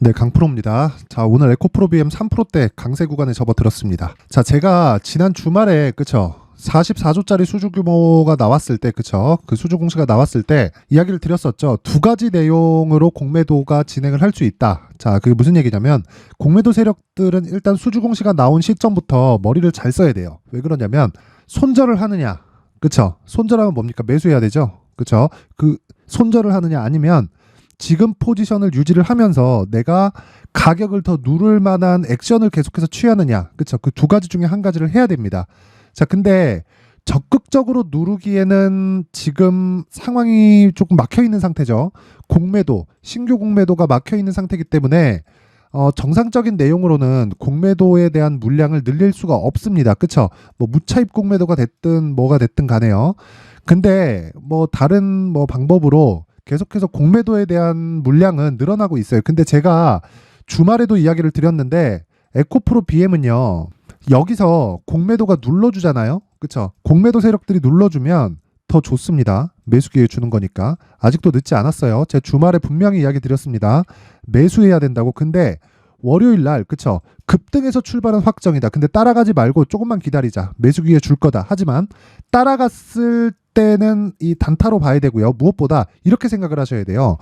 네, 강프로입니다. 자, 오늘 에코프로 BM 3%대 강세 구간에 접어들었습니다. 자, 제가 지난 주말에, 그쵸? 44조짜리 수주 규모가 나왔을 때, 그쵸? 그 수주 공시가 나왔을 때 이야기를 드렸었죠. 두 가지 내용으로 공매도가 진행을 할 수 있다. 자, 그게 무슨 얘기냐면, 공매도 세력들은 일단 수주 공시가 나온 시점부터 머리를 잘 써야 돼요. 왜 그러냐면, 손절을 하느냐. 그쵸? 손절하면 뭡니까? 매수해야 되죠? 그쵸? 그 손절을 하느냐 아니면 지금 포지션을 유지를 하면서 내가 가격을 더 누를 만한 액션을 계속해서 취하느냐. 그쵸? 그 두 가지 중에 한 가지를 해야 됩니다. 자, 근데 적극적으로 누르기에는 지금 상황이 조금 막혀 있는 상태죠. 공매도, 신규 공매도가 막혀 있는 상태이기 때문에 정상적인 내용으로는 공매도에 대한 물량을 늘릴 수가 없습니다. 그쵸? 뭐 무차입 공매도가 됐든 뭐가 됐든 간에요. 근데 뭐 다른 뭐 방법으로 계속해서 공매도에 대한 물량은 늘어나고 있어요. 근데 제가 주말에도 이야기를 드렸는데 에코프로 BM은요. 여기서 공매도가 눌러주잖아요. 그쵸? 공매도 세력들이 눌러주면 더 좋습니다. 매수 기회 주는 거니까. 아직도 늦지 않았어요. 제가 주말에 분명히 이야기 드렸습니다. 매수해야 된다고. 근데 월요일 날, 그쵸? 급등해서 출발은 확정이다. 근데 따라가지 말고 조금만 기다리자. 매수 기회 줄 거다. 하지만 따라갔을 때는 이 단타로 봐야 되고요. 무엇보다 이렇게 생각을 하셔야 돼요.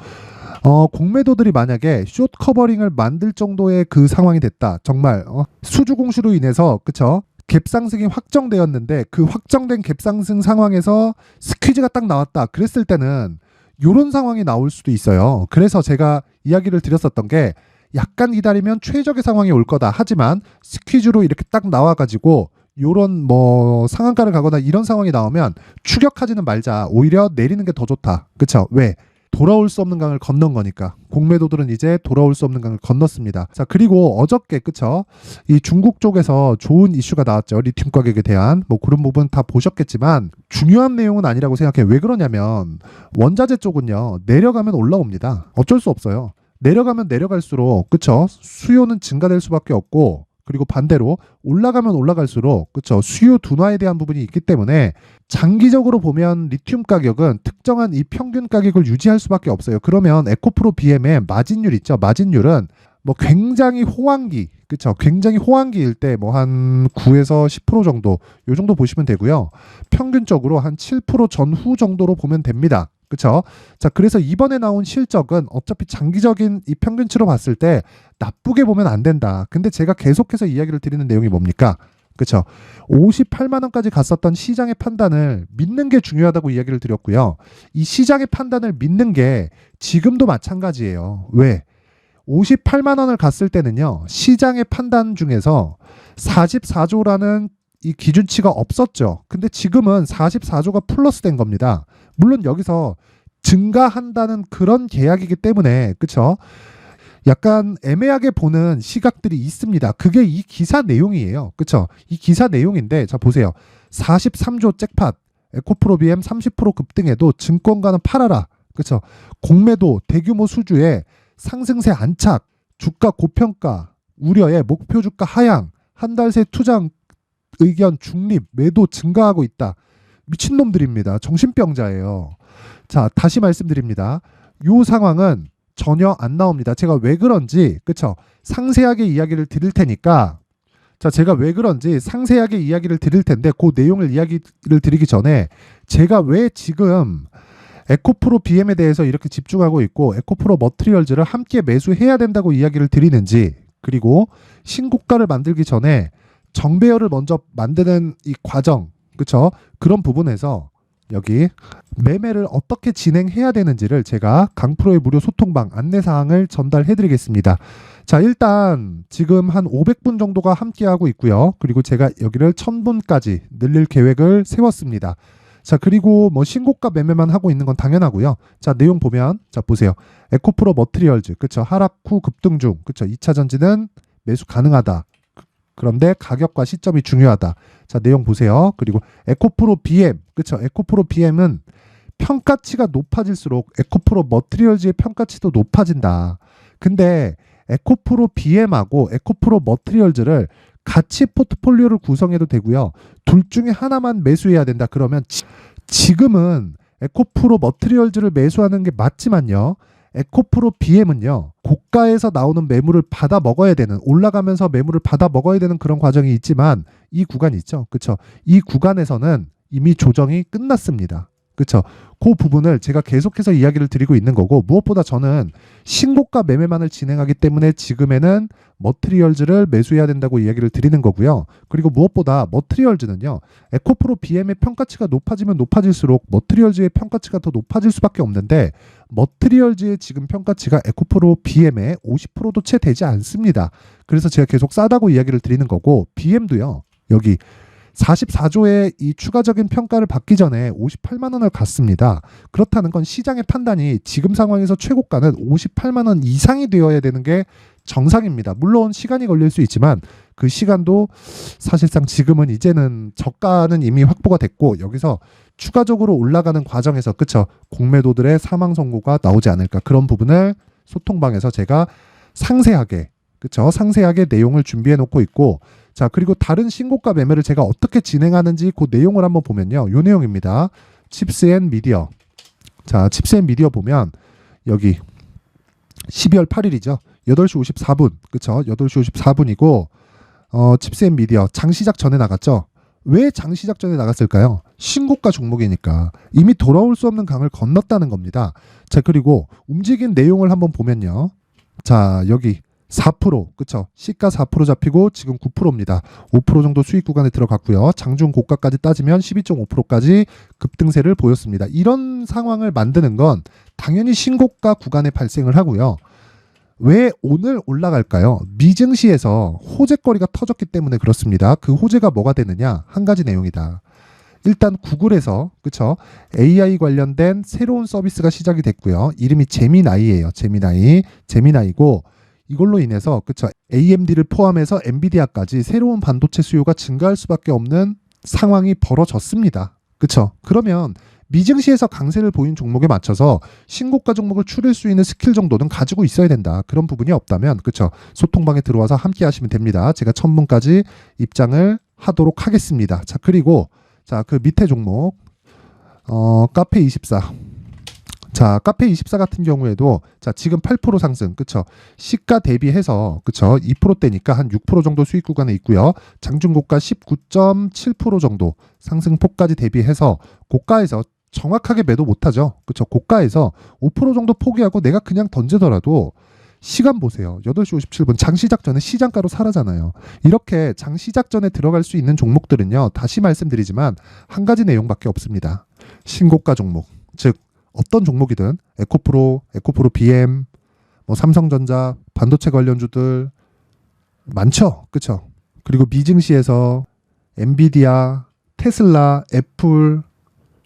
공매도들이 만약에 숏 커버링을 만들 정도의 그 상황이 됐다. 정말 수주 공시로 인해서, 그쵸? 갭 상승이 확정되었는데 그 확정된 갭 상승 상황에서 스퀴즈가 딱 나왔다. 그랬을 때는 이런 상황이 나올 수도 있어요. 그래서 제가 이야기를 드렸었던 게 약간 기다리면 최적의 상황이 올 거다. 하지만 스퀴즈로 이렇게 딱 나와가지고 요런 뭐 상한가를 가거나 이런 상황이 나오면 추격하지는 말자. 오히려 내리는 게 더 좋다. 그쵸? 왜? 돌아올 수 없는 강을 건넌 거니까. 공매도들은 이제 돌아올 수 없는 강을 건넜습니다. 자, 그리고 어저께, 그쵸? 이 중국 쪽에서 좋은 이슈가 나왔죠. 리튬 가격에 대한. 뭐 그런 부분 다 보셨겠지만 중요한 내용은 아니라고 생각해요. 왜 그러냐면 원자재 쪽은요. 내려가면 올라옵니다. 어쩔 수 없어요. 내려가면 내려갈수록, 그쵸? 수요는 증가될 수밖에 없고, 그리고 반대로 올라가면 올라갈수록, 그쵸? 수요 둔화에 대한 부분이 있기 때문에 장기적으로 보면 리튬 가격은 특정한 이 평균 가격을 유지할 수밖에 없어요. 그러면 에코프로 BM의 마진율 있죠? 마진율은 뭐 굉장히 호황기, 그쵸? 굉장히 호황기일 때 뭐 한 9에서 10% 정도, 요 정도 보시면 되고요. 평균적으로 한 7% 전후 정도로 보면 됩니다. 그쵸? 자, 그래서 이번에 나온 실적은 어차피 장기적인 이 평균치로 봤을 때 나쁘게 보면 안 된다. 근데 제가 계속해서 이야기를 드리는 내용이 뭡니까? 그쵸? 58만 원까지 갔었던 시장의 판단을 믿는 게 중요하다고 이야기를 드렸고요. 이 시장의 판단을 믿는 게 지금도 마찬가지예요. 왜? 58만 원을 갔을 때는요. 시장의 판단 중에서 44조라는 이 기준치가 없었죠. 근데 지금은 44조가 플러스 된 겁니다. 물론 여기서 증가한다는 그런 계약이기 때문에, 그쵸? 약간 애매하게 보는 시각들이 있습니다. 그게 이 기사 내용이에요. 그쵸? 이 기사 내용인데, 자, 보세요. 43조 잭팟, 에코프로 BM 30% 급등해도 증권가는 팔아라. 그쵸? 공매도, 대규모 수주에 상승세 안착, 주가 고평가, 우려에 목표 주가 하향, 한 달 새 투자 의견 중립, 매도 증가하고 있다. 미친놈들입니다. 정신병자예요. 자, 다시 말씀드립니다. 이 상황은 전혀 안 나옵니다. 제가 왜 그런지, 그쵸? 상세하게 이야기를 드릴 테니까, 자, 제가 왜 그런지 상세하게 이야기를 드릴 텐데, 그 내용을 이야기를 드리기 전에, 제가 왜 지금 에코프로 BM에 대해서 이렇게 집중하고 있고, 에코프로 머티리얼즈를 함께 매수해야 된다고 이야기를 드리는지, 그리고 신고가를 만들기 전에 정배열을 먼저 만드는 이 과정, 그쵸? 그런 부분에서 여기 매매를 어떻게 진행해야 되는지를 제가 강프로의 무료 소통방 안내사항을 전달해 드리겠습니다. 자, 일단 지금 한 500분 정도가 함께하고 있고요. 그리고 제가 여기를 1000분까지 늘릴 계획을 세웠습니다. 자, 그리고 뭐 신고가 매매만 하고 있는 건 당연하고요. 자, 내용 보면, 자, 보세요. 에코프로 머티리얼즈, 그쵸? 하락 후 급등 중, 그쵸? 2차 전지는 매수 가능하다. 그런데 가격과 시점이 중요하다. 자, 내용 보세요. 그리고 에코프로 BM, 그쵸? 에코프로 BM은 평가치가 높아질수록 에코프로 머티리얼즈의 평가치도 높아진다. 근데 에코프로 BM하고 에코프로 머티리얼즈를 같이 포트폴리오를 구성해도 되고요. 둘 중에 하나만 매수해야 된다. 그러면 지금은 에코프로 머티리얼즈를 매수하는 게 맞지만요. 에코프로 BM은요, 고가에서 나오는 매물을 받아 먹어야 되는, 올라가면서 매물을 받아 먹어야 되는 그런 과정이 있지만, 이 구간이 있죠. 그쵸? 이 구간에서는 이미 조정이 끝났습니다. 그쵸? 그 부분을 제가 계속해서 이야기를 드리고 있는 거고, 무엇보다 저는 신고가 매매만을 진행하기 때문에 지금에는 머트리얼즈를 매수해야 된다고 이야기를 드리는 거고요. 그리고 무엇보다 머트리얼즈는요, 에코프로 BM의 평가치가 높아지면 높아질수록 머트리얼즈의 평가치가 더 높아질 수밖에 없는데, 머트리얼즈의 지금 평가치가 에코프로 BM의 50%도 채 되지 않습니다. 그래서 제가 계속 싸다고 이야기를 드리는 거고, BM도요, 여기 44조의 이 추가적인 평가를 받기 전에 58만 원을 갔습니다. 그렇다는 건 시장의 판단이 지금 상황에서 최고가는 58만 원 이상이 되어야 되는 게 정상입니다. 물론 시간이 걸릴 수 있지만 그 시간도 사실상 지금은 이제는 저가는 이미 확보가 됐고, 여기서 추가적으로 올라가는 과정에서 그쵸, 공매도들의 사망 선고가 나오지 않을까, 그런 부분을 소통방에서 제가 상세하게 그쵸, 상세하게 내용을 준비해 놓고 있고, 자, 그리고 다른 신고가 매매를 제가 어떻게 진행하는지 그 내용을 한번 보면요, 요 내용입니다. 칩스앤미디어. 자, 칩스앤미디어 보면 여기 12월 8일이죠. 8시 54분. 그쵸? 8시 54분이고 칩스앤미디어 장시작 전에 나갔죠. 왜 장시작 전에 나갔을까요? 신고가 종목이니까 이미 돌아올 수 없는 강을 건넜다는 겁니다. 자, 그리고 움직인 내용을 한번 보면요. 자, 여기 4%, 그쵸? 시가 4% 잡히고 지금 9%입니다. 5% 정도 수익 구간에 들어갔고요. 장중 고가까지 따지면 12.5%까지 급등세를 보였습니다. 이런 상황을 만드는 건 당연히 신고가 구간에 발생을 하고요. 왜 오늘 올라갈까요? 미증시에서 호재거리가 터졌기 때문에 그렇습니다. 그 호재가 뭐가 되느냐? 한 가지 내용이다. 일단 구글에서 그쵸? AI 관련된 새로운 서비스가 시작이 됐고요. 이름이 제미나이예요. 제미나이고, 이걸로 인해서 그쵸, AMD를 포함해서 엔비디아까지 새로운 반도체 수요가 증가할 수밖에 없는 상황이 벌어졌습니다. 그쵸? 그러면 미증시에서 강세를 보인 종목에 맞춰서 신고가 종목을 추릴 수 있는 스킬 정도는 가지고 있어야 된다. 그런 부분이 없다면 그쵸, 소통방에 들어와서 함께 하시면 됩니다. 제가 첨분까지 입장을 하도록 하겠습니다. 자, 그리고 자, 그 밑에 종목 카페24. 자, 카페24 같은 경우에도 자, 지금 8% 상승, 그쵸? 시가 대비해서 그쵸? 2%대니까 한 6% 정도 수익 구간에 있고요. 장중고가 19.7% 정도 상승폭까지 대비해서 고가에서 정확하게 매도 못하죠. 그쵸? 고가에서 5% 정도 포기하고 내가 그냥 던지더라도 시간 보세요. 8시 57분 장시작 전에 시장가로 사라잖아요. 이렇게 장시작 전에 들어갈 수 있는 종목들은요, 다시 말씀드리지만 한 가지 내용밖에 없습니다. 신고가 종목, 즉 어떤 종목이든 에코프로 BM, 뭐 삼성전자, 반도체 관련주들 많죠, 그쵸? 그리고 미증시에서 엔비디아, 테슬라, 애플,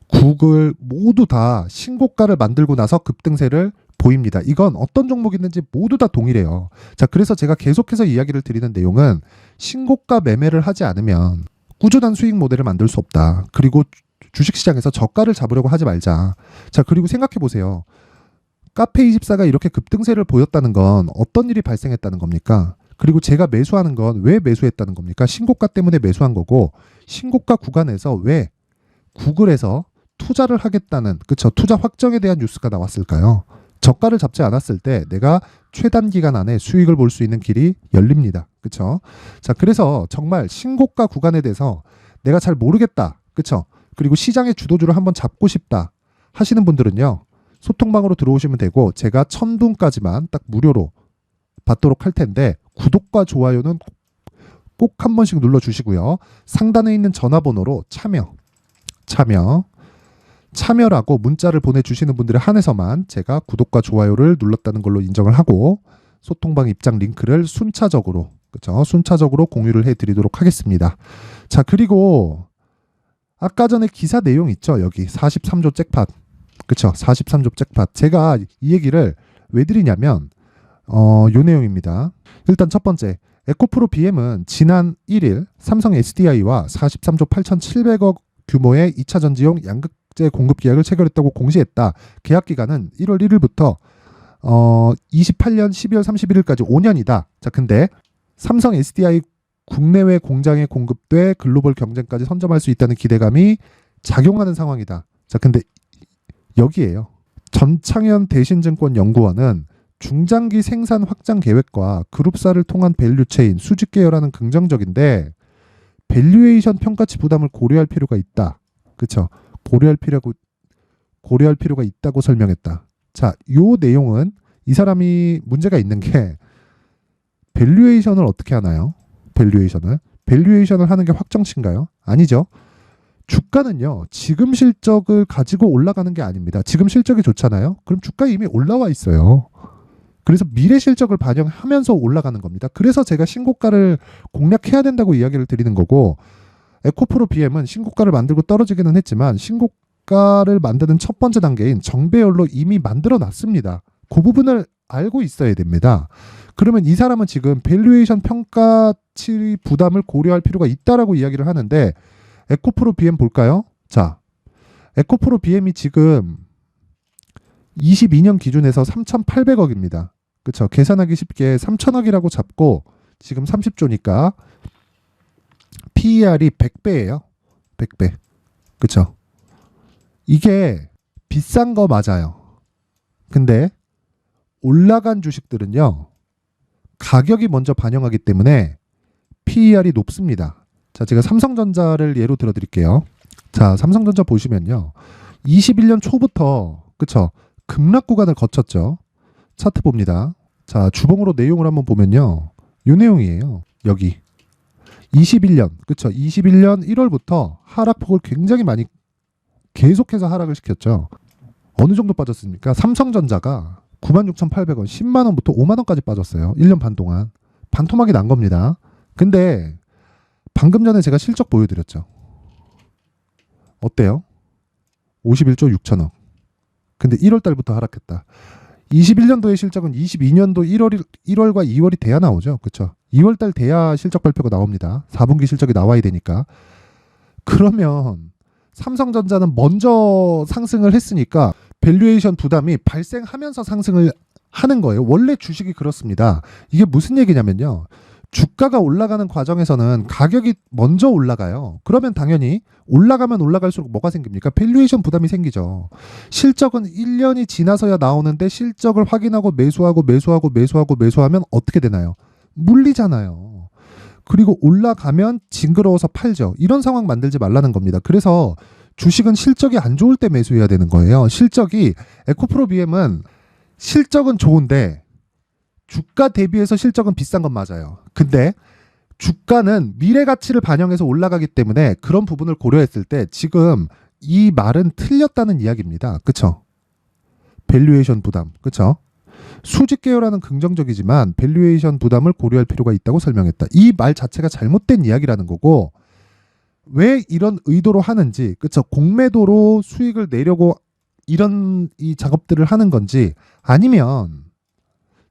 구글 모두 다 신고가를 만들고 나서 급등세를 보입니다. 이건 어떤 종목이든지 모두 다 동일해요. 자, 그래서 제가 계속해서 이야기를 드리는 내용은 신고가 매매를 하지 않으면 꾸준한 수익 모델을 만들 수 없다. 그리고 주식시장에서 저가를 잡으려고 하지 말자. 자, 그리고 생각해 보세요. 카페24가 이렇게 급등세를 보였다는 건 어떤 일이 발생했다는 겁니까? 그리고 제가 매수하는 건 왜 매수했다는 겁니까? 신고가 때문에 매수한 거고, 신고가 구간에서 왜 구글에서 투자를 하겠다는, 그쵸, 투자 확정에 대한 뉴스가 나왔을까요? 저가를 잡지 않았을 때 내가 최단 기간 안에 수익을 볼 수 있는 길이 열립니다. 그쵸? 자, 그래서 정말 신고가 구간에 대해서 내가 잘 모르겠다. 그쵸? 그리고 시장의 주도주를 한번 잡고 싶다 하시는 분들은요, 소통방으로 들어오시면 되고, 제가 1000분까지만 딱 무료로 받도록 할 텐데, 구독과 좋아요는 꼭 한 번씩 눌러주시고요. 상단에 있는 전화번호로 참여라고 문자를 보내주시는 분들에 한해서만 제가 구독과 좋아요를 눌렀다는 걸로 인정을 하고, 소통방 입장 링크를 순차적으로, 그쵸? 순차적으로 공유를 해드리도록 하겠습니다. 자, 그리고 아까 전에 기사 내용 있죠? 여기 43조 잭팟. 그쵸? 43조 잭팟. 제가 이 얘기를 왜 드리냐면 요 내용입니다. 일단 첫 번째, 에코프로 BM은 지난 1일 삼성 SDI와 43조 8,700억 규모의 2차 전지용 양극재 공급 계약을 체결했다고 공시했다. 계약 기간은 1월 1일부터 28년 12월 31일까지 5년이다. 자, 근데 삼성 SDI 국내외 공장에 공급돼 글로벌 경쟁까지 선점할 수 있다는 기대감이 작용하는 상황이다. 자, 근데 여기에요. 전창현 대신증권연구원은 중장기 생산 확장 계획과 그룹사를 통한 밸류체인, 수직 계열화는 긍정적인데 밸류에이션 평가치 부담을 고려할 필요가 있다. 그렇죠? 고려할 필요가 있다고 설명했다. 자, 요 내용은 이 사람이 문제가 있는 게 밸류에이션을 어떻게 하나요? 밸류에이션을 하는 게 확정치인가요? 아니죠. 주가는요, 지금 실적을 가지고 올라가는 게 아닙니다. 지금 실적이 좋잖아요? 그럼 주가 이미 올라와 있어요. 그래서 미래 실적을 반영하면서 올라가는 겁니다. 그래서 제가 신고가를 공략해야 된다고 이야기를 드리는 거고, 에코프로 BM은 신고가를 만들고 떨어지기는 했지만 신고가를 만드는 첫 번째 단계인 정배열로 이미 만들어 놨습니다. 그 부분을 알고 있어야 됩니다. 그러면 이 사람은 지금 밸류에이션 평가치 부담을 고려할 필요가 있다라고 이야기를 하는데, 에코프로 BM 볼까요? 자, 에코프로 BM이 지금 22년 기준에서 3,800억입니다. 그쵸? 계산하기 쉽게 3,000억이라고 잡고 지금 30조니까 PER이 100배예요. 100배. 그쵸? 이게 비싼 거 맞아요. 근데 올라간 주식들은요, 가격이 먼저 반영하기 때문에 PER이 높습니다. 자, 제가 삼성전자를 예로 들어드릴게요. 자, 삼성전자 보시면요, 21년 초부터 그쵸, 급락 구간을 거쳤죠. 차트 봅니다. 자, 주봉으로 내용을 한번 보면요, 이 내용이에요. 여기 21년 그쵸, 21년 1월부터 하락폭을 굉장히 많이 계속해서 하락을 시켰죠. 어느 정도 빠졌습니까? 삼성전자가 96,800원, 10만원부터 5만원까지 빠졌어요. 1년 반 동안. 반토막이 난 겁니다. 근데 방금 전에 제가 실적 보여드렸죠. 어때요? 51조 6천억. 근데 1월 달부터 하락했다. 21년도의 실적은 22년도 1월과 2월이 돼야 나오죠. 그렇죠? 2월 달 돼야 실적 발표가 나옵니다. 4분기 실적이 나와야 되니까. 그러면 삼성전자는 먼저 상승을 했으니까 밸류에이션 부담이 발생하면서 상승을 하는 거예요. 원래 주식이 그렇습니다. 이게 무슨 얘기냐면요, 주가가 올라가는 과정에서는 가격이 먼저 올라가요. 그러면 당연히 올라가면 올라갈수록 뭐가 생깁니까? 밸류에이션 부담이 생기죠. 실적은 1년이 지나서야 나오는데 실적을 확인하고 매수하면 어떻게 되나요? 물리잖아요. 그리고 올라가면 징그러워서 팔죠. 이런 상황 만들지 말라는 겁니다. 그래서 주식은 실적이 안 좋을 때 매수해야 되는 거예요. 실적이, 에코프로 BM은 실적은 좋은데 주가 대비해서 실적은 비싼 건 맞아요. 근데 주가는 미래 가치를 반영해서 올라가기 때문에 그런 부분을 고려했을 때 지금 이 말은 틀렸다는 이야기입니다. 그쵸? 밸류에이션 부담. 그쵸? 수직 계열화는 긍정적이지만 밸류에이션 부담을 고려할 필요가 있다고 설명했다. 이 말 자체가 잘못된 이야기라는 거고, 왜 이런 의도로 하는지, 그쵸? 공매도로 수익을 내려고 이런 이 작업들을 하는 건지, 아니면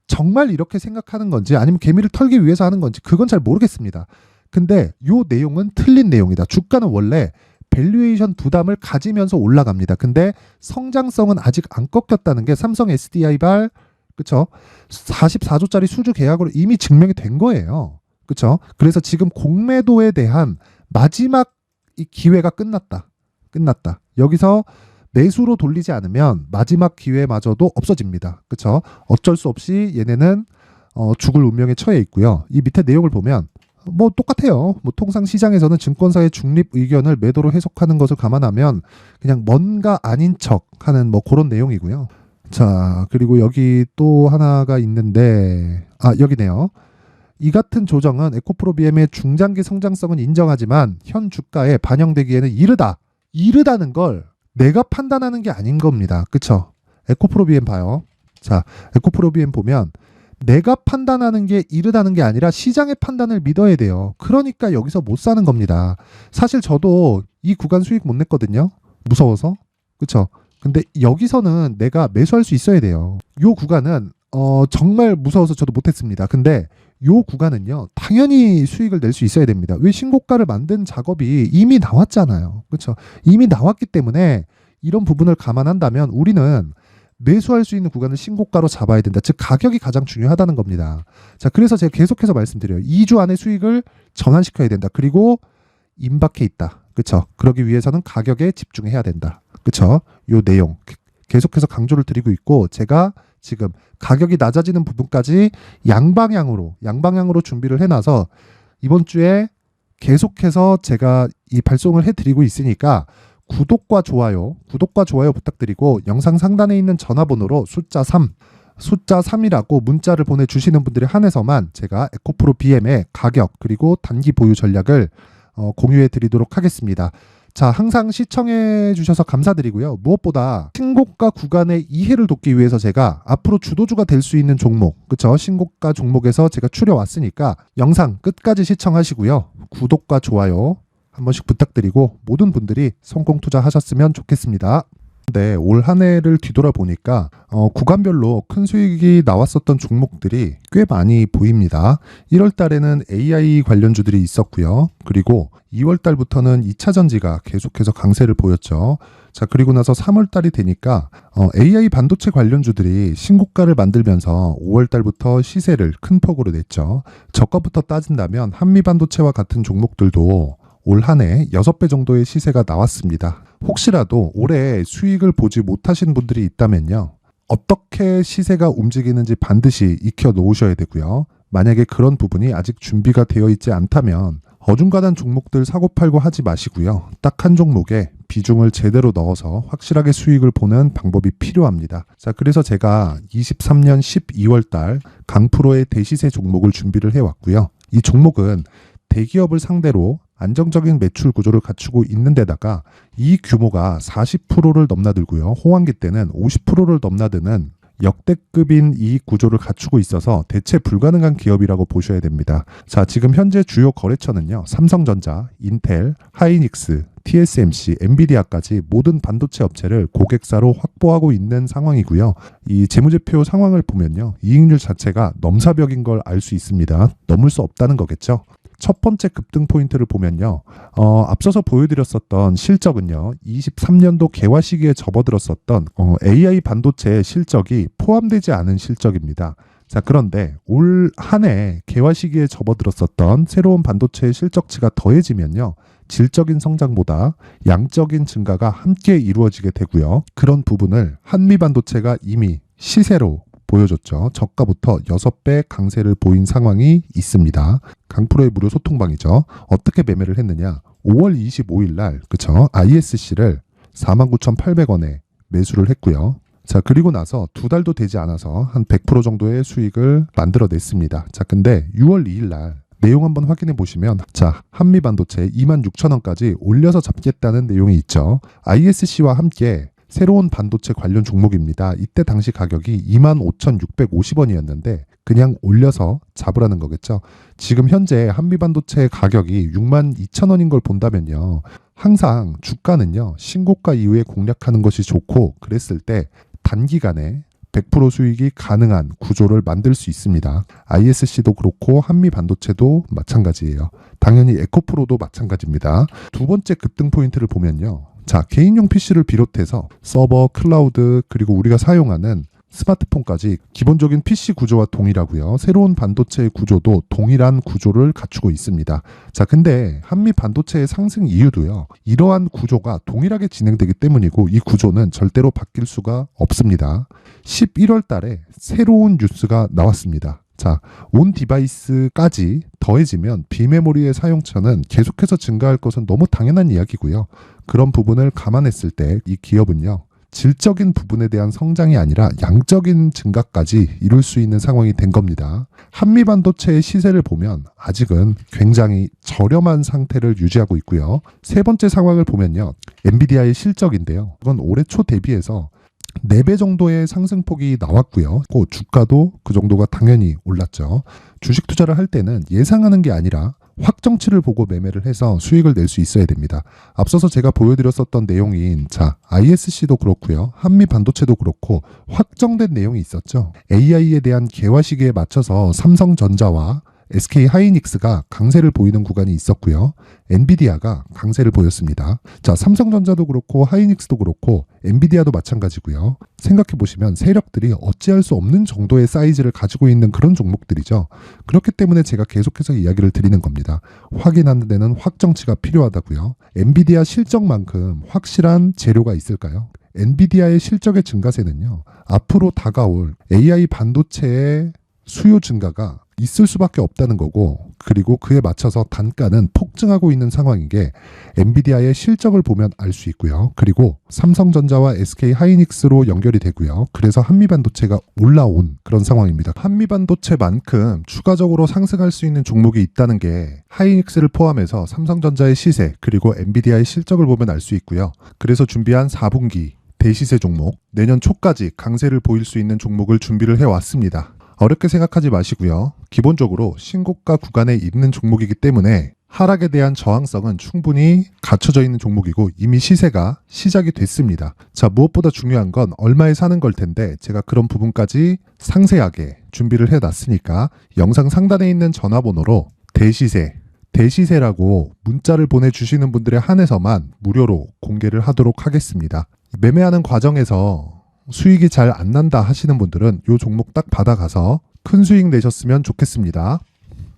정말 이렇게 생각하는 건지, 아니면 개미를 털기 위해서 하는 건지, 그건 잘 모르겠습니다. 근데 요 내용은 틀린 내용이다. 주가는 원래 밸류에이션 부담을 가지면서 올라갑니다. 근데 성장성은 아직 안 꺾였다는 게 삼성 SDI발, 그쵸? 44조짜리 수주 계약으로 이미 증명이 된 거예요. 그쵸? 그래서 지금 공매도에 대한 마지막 이 기회가 끝났다. 여기서 매수로 돌리지 않으면 마지막 기회마저도 없어집니다. 그쵸? 어쩔 수 없이 얘네는 죽을 운명에 처해 있고요. 이 밑에 내용을 보면 뭐 똑같아요. 뭐 통상 시장에서는 증권사의 중립 의견을 매도로 해석하는 것을 감안하면 그냥 뭔가 아닌 척 하는 뭐 그런 내용이고요. 자, 그리고 여기 또 하나가 있는데, 여기네요. 이 같은 조정은 에코프로 BM의 중장기 성장성은 인정하지만 현 주가에 반영되기에는 이르다는 걸 내가 판단하는 게 아닌 겁니다. 그쵸? 에코프로 BM 봐요. 자, 에코프로 BM 보면 내가 판단하는 게 이르다는 게 아니라 시장의 판단을 믿어야 돼요. 그러니까 여기서 못 사는 겁니다. 사실 저도 이 구간 수익 못 냈거든요. 무서워서. 그쵸? 근데 여기서는 내가 매수할 수 있어야 돼요. 요 구간은 정말 무서워서 저도 못했습니다. 근데 요 구간은요, 당연히 수익을 낼 수 있어야 됩니다. 왜? 신고가를 만든 작업이 이미 나왔잖아요. 그렇죠? 이미 나왔기 때문에 이런 부분을 감안한다면 우리는 매수할 수 있는 구간을 신고가로 잡아야 된다. 즉 가격이 가장 중요하다는 겁니다. 자, 그래서 제가 계속해서 말씀드려요. 2주 안에 수익을 전환시켜야 된다. 그리고 임박해 있다. 그렇죠? 그러기 위해서는 가격에 집중해야 된다. 그렇죠? 요 내용 계속해서 강조를 드리고 있고, 제가 지금 가격이 낮아지는 부분까지 양방향으로 준비를 해놔서 이번 주에 계속해서 제가 이 발송을 해드리고 있으니까 구독과 좋아요 부탁드리고, 영상 상단에 있는 전화번호로 숫자 3이라고 문자를 보내주시는 분들에 한해서만 제가 에코프로 BM의 가격 그리고 단기 보유 전략을 공유해 드리도록 하겠습니다. 자, 항상 시청해 주셔서 감사드리고요. 무엇보다 신고가 구간의 이해를 돕기 위해서 제가 앞으로 주도주가 될 수 있는 종목, 그쵸? 신고가 종목에서 제가 추려왔으니까 영상 끝까지 시청하시고요. 구독과 좋아요 한 번씩 부탁드리고 모든 분들이 성공 투자하셨으면 좋겠습니다. 네, 올 한 해를 뒤돌아보니까 구간별로 큰 수익이 나왔었던 종목들이 꽤 많이 보입니다. 1월 달에는 AI 관련주들이 있었고요. 그리고 2월 달부터는 2차 전지가 계속해서 강세를 보였죠. 자, 그리고 나서 3월 달이 되니까 AI 반도체 관련주들이 신고가를 만들면서 5월 달부터 시세를 큰 폭으로 냈죠. 저가부터 따진다면 한미반도체와 같은 종목들도 올 한 해 6배 정도의 시세가 나왔습니다. 혹시라도 올해 수익을 보지 못하신 분들이 있다면요, 어떻게 시세가 움직이는지 반드시 익혀 놓으셔야 되고요. 만약에 그런 부분이 아직 준비가 되어 있지 않다면 어중간한 종목들 사고팔고 하지 마시고요. 딱 한 종목에 비중을 제대로 넣어서 확실하게 수익을 보는 방법이 필요합니다. 자, 그래서 제가 23년 12월 달 강프로의 대시세 종목을 준비를 해왔고요. 이 종목은 대기업을 상대로 안정적인 매출 구조를 갖추고 있는 데다가 이 규모가 40%를 넘나들고요. 호황기 때는 50%를 넘나드는 역대급인 이익 구조를 갖추고 있어서 대체 불가능한 기업이라고 보셔야 됩니다. 자, 지금 현재 주요 거래처는요, 삼성전자, 인텔, 하이닉스, TSMC, 엔비디아까지 모든 반도체 업체를 고객사로 확보하고 있는 상황이고요. 이 재무제표 상황을 보면요, 이익률 자체가 넘사벽인 걸 알 수 있습니다. 넘을 수 없다는 거겠죠. 첫 번째 급등 포인트를 보면요, 앞서서 보여드렸었던 실적은요, 23년도 개화 시기에 접어들었었던 AI 반도체의 실적이 포함되지 않은 실적입니다. 자, 그런데 올 한 해 개화 시기에 접어들었었던 새로운 반도체의 실적치가 더해지면요, 질적인 성장보다 양적인 증가가 함께 이루어지게 되고요. 그런 부분을 한미반도체가 이미 시세로 보여줬죠. 저가부터 6배 강세를 보인 상황이 있습니다. 강프로의 무료 소통방이죠. 어떻게 매매를 했느냐? 5월 25일 날, 그쵸? ISC를 49,800원에 매수를 했고요. 자, 그리고 나서 2달도 되지 않아서 한 100% 정도의 수익을 만들어냈습니다. 자, 근데 6월 2일 날 내용 한번 확인해 보시면, 자, 한미반도체 26,000원까지 올려서 잡겠다는 내용이 있죠. ISC와 함께 새로운 반도체 관련 종목입니다. 이때 당시 가격이 25,650원이었는데 그냥 올려서 잡으라는 거겠죠. 지금 현재 한미반도체 가격이 62,000원인 걸 본다면요, 항상 주가는요, 신고가 이후에 공략하는 것이 좋고, 그랬을 때 단기간에 100% 수익이 가능한 구조를 만들 수 있습니다. ISC도 그렇고 한미반도체도 마찬가지예요. 당연히 에코프로도 마찬가지입니다. 두 번째 급등 포인트를 보면요, 자, 개인용 PC를 비롯해서 서버, 클라우드, 그리고 우리가 사용하는 스마트폰까지 기본적인 PC 구조와 동일하고요. 새로운 반도체의 구조도 동일한 구조를 갖추고 있습니다. 자, 근데 한미 반도체의 상승 이유도요, 이러한 구조가 동일하게 진행되기 때문이고, 이 구조는 절대로 바뀔 수가 없습니다. 11월 달에 새로운 뉴스가 나왔습니다. 자, 온 디바이스까지 더해지면 비메모리의 사용처는 계속해서 증가할 것은 너무 당연한 이야기고요. 그런 부분을 감안했을 때 이 기업은요, 질적인 부분에 대한 성장이 아니라 양적인 증가까지 이룰 수 있는 상황이 된 겁니다. 한미반도체의 시세를 보면 아직은 굉장히 저렴한 상태를 유지하고 있고요. 세 번째 상황을 보면요, 엔비디아의 실적인데요, 이건 올해 초 대비해서 4배 정도의 상승폭이 나왔고요. 그 주가도 그 정도가 당연히 올랐죠. 주식 투자를 할 때는 예상하는 게 아니라 확정치를 보고 매매를 해서 수익을 낼 수 있어야 됩니다. 앞서서 제가 보여드렸었던 내용인, 자, ISC도 그렇고요, 한미 반도체도 그렇고 확정된 내용이 있었죠. AI에 대한 개화 시기에 맞춰서 삼성전자와 SK 하이닉스가 강세를 보이는 구간이 있었고요. 엔비디아가 강세를 보였습니다. 자, 삼성전자도 그렇고 하이닉스도 그렇고 엔비디아도 마찬가지고요. 생각해 보시면 세력들이 어찌할 수 없는 정도의 사이즈를 가지고 있는 그런 종목들이죠. 그렇기 때문에 제가 계속해서 이야기를 드리는 겁니다. 확인하는 데는 확정치가 필요하다고요. 엔비디아 실적만큼 확실한 재료가 있을까요? 엔비디아의 실적의 증가세는요, 앞으로 다가올 AI 반도체의 수요 증가가 있을 수밖에 없다는 거고, 그리고 그에 맞춰서 단가는 폭증하고 있는 상황인 게 엔비디아의 실적을 보면 알 수 있고요. 그리고 삼성전자와 SK 하이닉스로 연결이 되고요. 그래서 한미반도체가 올라온 그런 상황입니다. 한미반도체만큼 추가적으로 상승할 수 있는 종목이 있다는 게 하이닉스를 포함해서 삼성전자의 시세 그리고 엔비디아의 실적을 보면 알 수 있고요. 그래서 준비한 4분기 대시세 종목, 내년 초까지 강세를 보일 수 있는 종목을 준비를 해왔습니다. 어렵게 생각하지 마시고요. 기본적으로 신고가 구간에 있는 종목이기 때문에 하락에 대한 저항성은 충분히 갖춰져 있는 종목이고 이미 시세가 시작이 됐습니다. 자, 무엇보다 중요한 건 얼마에 사는 걸 텐데 제가 그런 부분까지 상세하게 준비를 해놨으니까 영상 상단에 있는 전화번호로 대시세라고 문자를 보내주시는 분들에 한해서만 무료로 공개를 하도록 하겠습니다. 매매하는 과정에서 수익이 잘 안 난다 하시는 분들은 이 종목 딱 받아가서 큰 수익 내셨으면 좋겠습니다.